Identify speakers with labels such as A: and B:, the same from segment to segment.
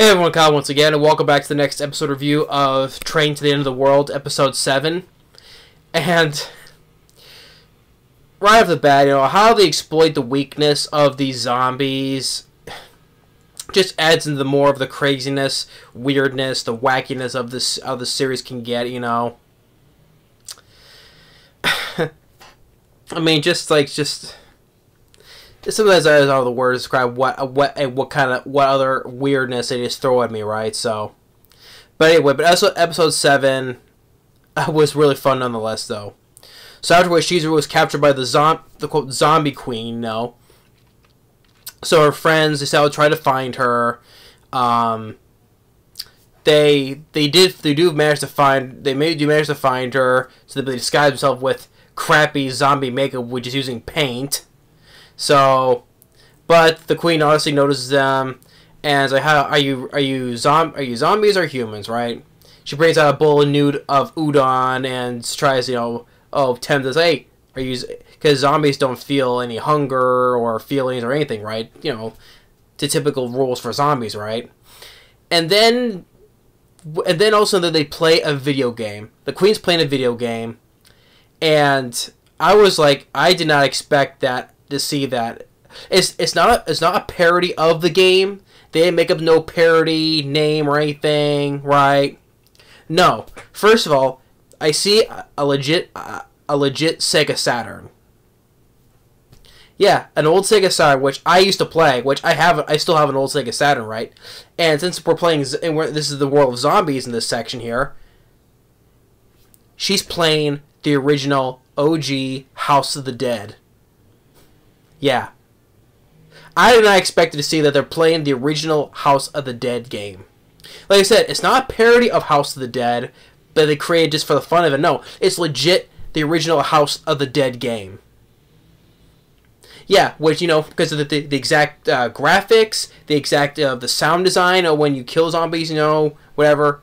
A: Hey everyone, Kyle once again, and welcome back to the next episode review of Train to the End of the World, Episode 7. And right off the bat, how they exploit the weakness of these zombies just adds into more of the craziness, weirdness, the wackiness of the series can get, I mean, sometimes I don't know the word to describe what other weirdness they just throw at me, right? So, but anyway, episode 7 was really fun nonetheless, though. So afterwards, Shizuru was captured by the quote zombie queen. So her friends decided to try to find her. They do manage to find her. So they disguise themselves with crappy zombie makeup, which is using paint. So, but the queen honestly notices them, and is like, "How are you zombies or humans?" Right? She brings out a bowl of udon and tries, tempt us. Hey, are you? Because zombies don't feel any hunger or feelings or anything, right? The typical rules for zombies, right? And then also that they play a video game. The queen's playing a video game, and I was like, I did not expect that. To see that it's not a parody of the game. They didn't make up no parody name or anything, right? No. First of all, I see a legit Sega Saturn. Yeah, an old Sega Saturn, which I used to play, which I still have an old Sega Saturn, right? And since we're playing, this is the world of zombies in this section here, she's playing the original OG House of the Dead. Yeah. I did not expect to see that they're playing the original House of the Dead game. Like I said, it's not a parody of House of the Dead, but they created just for the fun of it. No, it's legit the original House of the Dead game. Yeah, which, because of the exact graphics, the exact the sound design of when you kill zombies, whatever.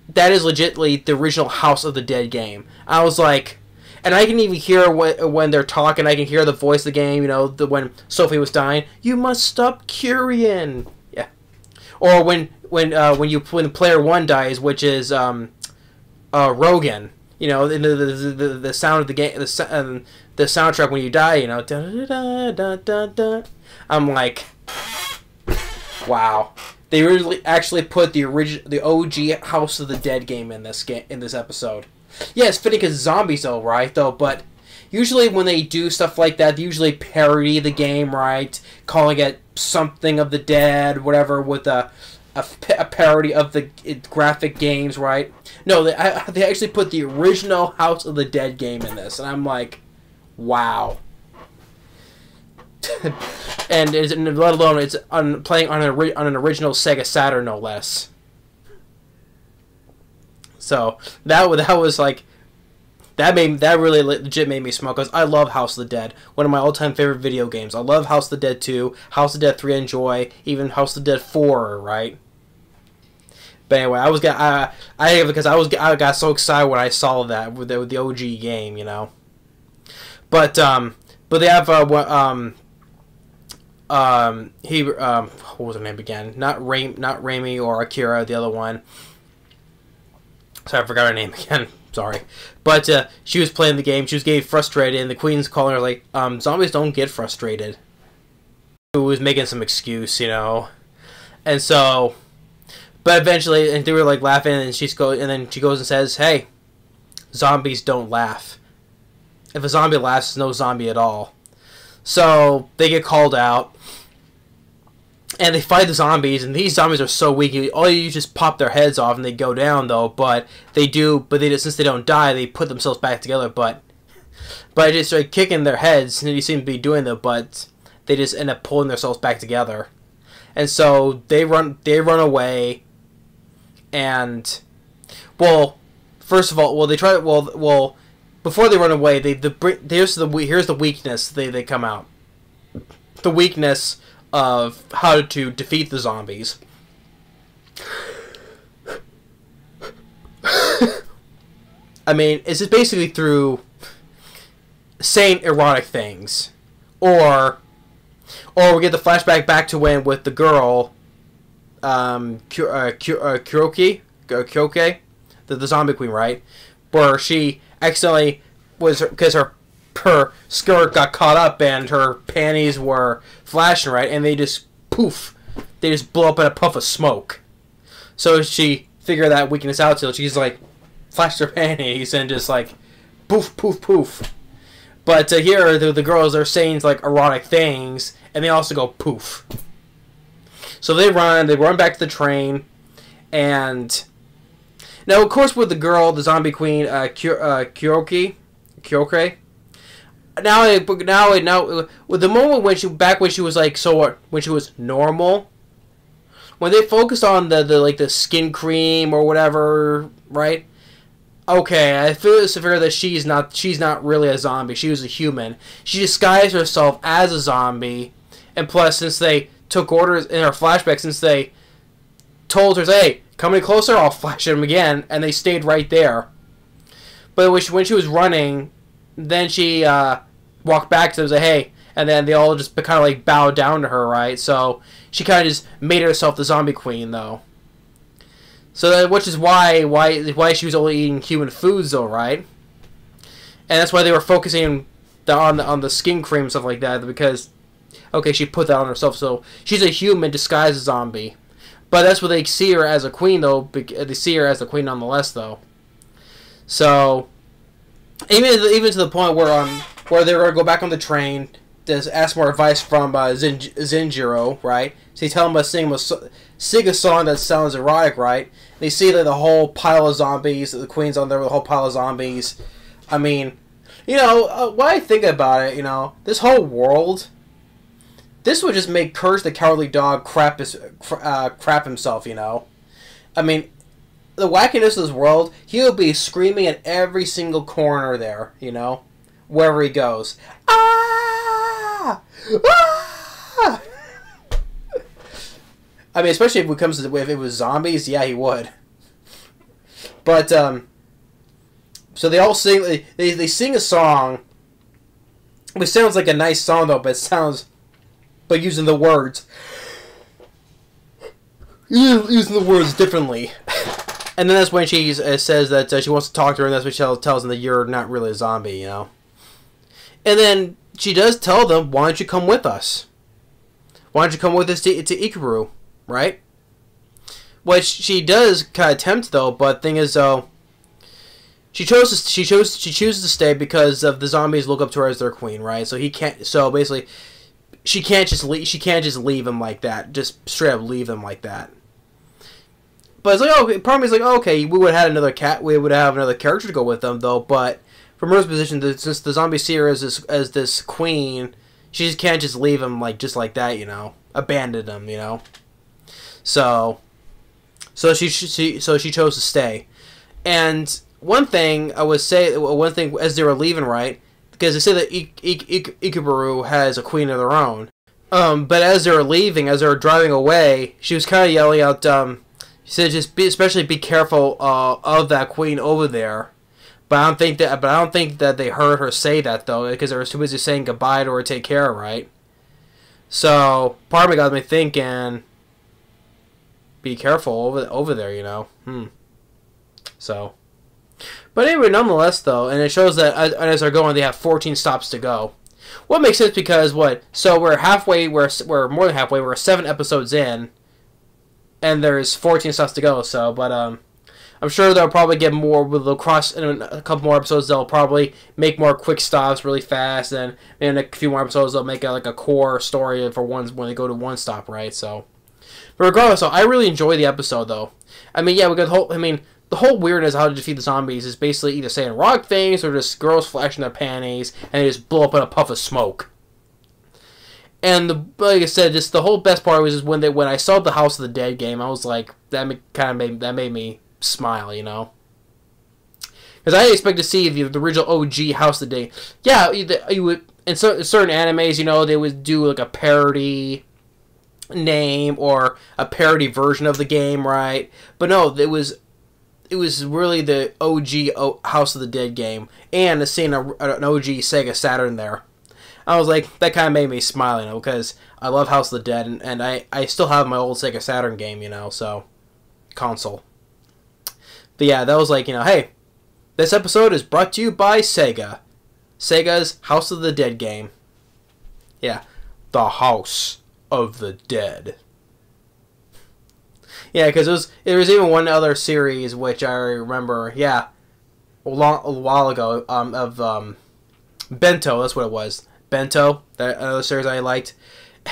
A: That is legitimately the original House of the Dead game. I was like... And I can even hear when they're talking. I can hear the voice of the game. When Sophie was dying. You must stop Kyrian. Yeah. Or when player 1 dies, which is Rogan. The sound of the game. The soundtrack when you die. Da, da, da, da, da, da. I'm like, wow. They really actually put the OG House of the Dead game in this episode. Yeah, it's fitting because zombies, but usually when they do stuff like that, they usually parody the game, right? Calling it something of the dead, whatever, with a parody of the graphic games, right? No, they actually put the original House of the Dead game in this, and I'm like, wow. And let alone it's playing on an original Sega Saturn, no less. So that was like that really legit made me smile because I love House of the Dead, one of my all-time favorite video games. I love House of the Dead 2, House of the Dead 3, I enjoy, even House of the Dead 4, right? But anyway, I got so excited when I saw that with the OG game, But they have what was her name again? Not Raimi or Akira, the other one. Sorry, I forgot her name again. Sorry. But she was playing the game. She was getting frustrated, and the queen's calling her like, zombies don't get frustrated. Who was making some excuse, And so, but eventually, and they were like laughing, and then she goes and says, "Hey, zombies don't laugh. If a zombie laughs, it's no zombie at all." So they get called out. And they fight the zombies, and these zombies are so weak. All you just pop their heads off, and they go down though. But since they don't die, they put themselves back together. But just like kicking their heads, and you seem to be doing that. But they just end up pulling themselves back together, and so they run away. And first of all, before they run away, here's the weakness. They come out. The weakness of how to defeat the zombies. I mean, it's just basically through saying erotic things, or we get the flashback back to when with the girl, Kyoke, the zombie queen, right? Where she accidentally was because her skirt got caught up and her panties were flashing, right? And they just poof, they just blow up in a puff of smoke. So she figured that weakness out, so she's like flashed her panties and just like poof, poof, poof. But here the girls are saying like erotic things, and they also go poof. So they run back to the train, and now of course with the girl, the zombie queen, Kyoke. Now with the moment when she was like when she was normal, when they focused on the skin cream or whatever, right? Okay, I figure that she's not really a zombie. She was a human. She disguised herself as a zombie, and plus, since they took orders in her flashback, since they told her, "Hey, come any closer, I'll flash them again," and they stayed right there. But when she was running, then she walked back to them and said, "Hey," and then they all just kind of like bowed down to her, right? So she kind of just made herself the zombie queen, though. So which is why she was only eating human foods, though, right? And that's why they were focusing on the skin cream and stuff like that, because okay, she put that on herself, so she's a human disguised as a zombie. But that's what they see her as a queen, though. They see her as a queen nonetheless, though. So even to the point where they were gonna go back on the train to ask more advice from Zenjiro, right? So he tell him to sing a song that sounds erotic, right? They see that the whole pile of zombies, the queen's on there with a whole pile of zombies. I mean, when I think about it, this whole world, this would just make Courage the Cowardly Dog crap himself, I mean, the wackiness of this world, he'll be screaming at every single corner there, wherever he goes. Ah! Ah! I mean, especially if it was zombies, yeah, he would. But so they all sing. They sing a song, which sounds like a nice song though, but using the words differently. And then that's when she says that she wants to talk to her, and that's when she tells them that you're not really a zombie, And then she does tell them, "Why don't you come with us? Why don't you come with us to Ikubaru?" Right? Which she does kind of tempt, though. But thing is, though, she chooses to stay because of the zombies look up to her as their queen, right? So he can't. So basically, she can't just leave him like that. Just straight up leave him like that. But it's like, part of me is like, okay, we would have another character to go with them, though. But from her position, since the zombies see her as this queen, she just can't just leave him like that, abandon him, So she chose to stay. And one thing as they were leaving, right? Because they say that Ikubaru has a queen of their own. But as they were leaving, as they were driving away, she was kind of yelling out, she said, especially be careful of that queen over there. But I don't think that they heard her say that, though, because they were too busy saying goodbye to her, take care, right? So part of me got me thinking, be careful over there, So, but anyway, nonetheless, though, and it shows that as they're going, they have 14 stops to go. What makes sense because so we're halfway, we're more than halfway, we're 7 episodes in, and there's 14 stops to go. So, but I'm sure they'll probably get more. They'll cross in a couple more episodes. They'll probably make more quick stops really fast, and in a few more episodes they'll make a core story for ones when they go to one stop, right? So, but regardless, so I really enjoy the episode though. I mean, yeah, we got the whole weirdness of how to defeat the zombies is basically either saying rock things or just girls flashing their panties and they just blow up in a puff of smoke. And like I said, just the whole best part was when I saw the House of the Dead game, I was like, that made me smile, because I didn't expect to see the original OG House of the Dead. Yeah, you would in certain animes, they would do like a parody name or a parody version of the game, right? But no, it was really the OG House of the Dead game, and seeing an OG Sega Saturn there. I was like, that kind of made me smile, you know, because I love House of the Dead, and I still have my old Sega Saturn game, you know, so, console. But yeah, that was like, you know, hey, this episode is brought to you by Sega. Sega's House of the Dead game. Yeah, the House of the Dead. Yeah, because there was even one other series which I remember, yeah, a while ago, of Bento, that's what it was. Bento, that other series I liked,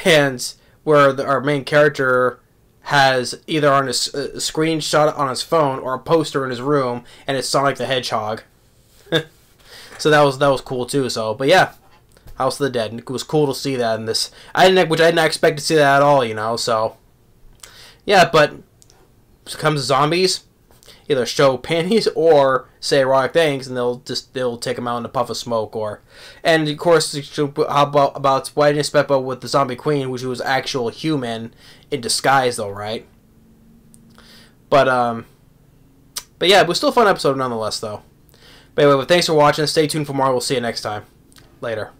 A: and where our main character has either on his screenshot on his phone or a poster in his room, and it's Sonic the Hedgehog. So that was cool too. So, but yeah, House of the Dead. It was cool to see that in this. I didn't expect to see that at all, you know. So, yeah, but when it comes to zombies, either show panties or say erotic things, and they'll take them out in a puff of smoke. And of course, how about why didn't expect about with the zombie queen, which was actual human in disguise, though, right? But yeah, it was still a fun episode nonetheless, though. But anyway, thanks for watching. Stay tuned for more. We'll see you next time. Later.